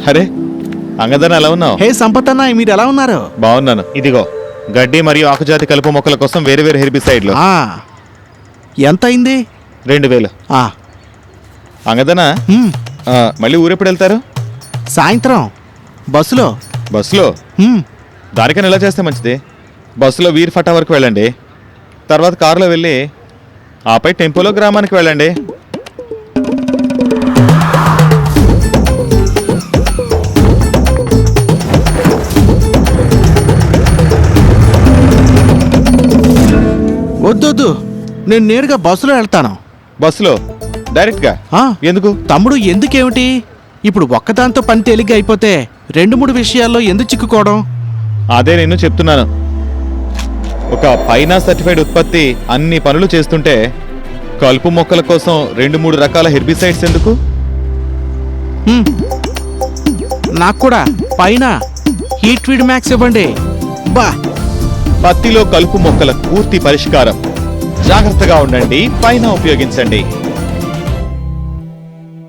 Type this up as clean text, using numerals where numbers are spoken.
అరే అంగదన ఎలా ఉన్నావు? హే సంపత్ అన్న, మీరు ఎలా ఉన్నారు? బాగున్నాను. ఇదిగో గడ్డి మరియు ఆకుజాతి కలుపు మొక్కల కోసం వేరే వేరే హెర్బిసైడ్లు. ఎంత అయింది? 2000. అంగదన హ్మ్. మళ్ళీ ఊరెప్పుడు వెళ్తారు? సాయంత్రం బస్సులో. బస్సులో? దానికని ఎలా చేస్తే మంచిది? బస్సులో వీర్ ఫటా వరకు వెళ్ళండి, తర్వాత కారులో వెళ్ళి ఆపై టెంపోలో గ్రామానికి వెళ్ళండి. వద్దొద్దు, నేను నేరుగా బస్సులో వెళ్తాను. బస్సులో డైరెక్ట్గా? ఎందుకు? తమ్ముడు ఎందుకేమిటి? ఇప్పుడు ఒక్కదాంతో పని తేలిగ్గా అయిపోతే 2-3 విషయాల్లో ఎందుకు చిక్కుకోవడం? అదే నేను చెప్తున్నాను. ఒక పైనా సర్టిఫైడ్ ఉత్పత్తి అన్ని పనులు చేస్తుంటే కలుపు మొక్కల కోసం 2-3 రకాల హెర్బిసైడ్స్ ఎందుకు? నాకు కూడా పైన హీట్ వీడ్ మ్యాక్స్ ఇవ్వండి. బా, పత్తిలో కలుపు మొక్కల పూర్తి పరిష్కారం. జాగ్రత్తగా ఉండండి, పైన ఉపయోగించండి.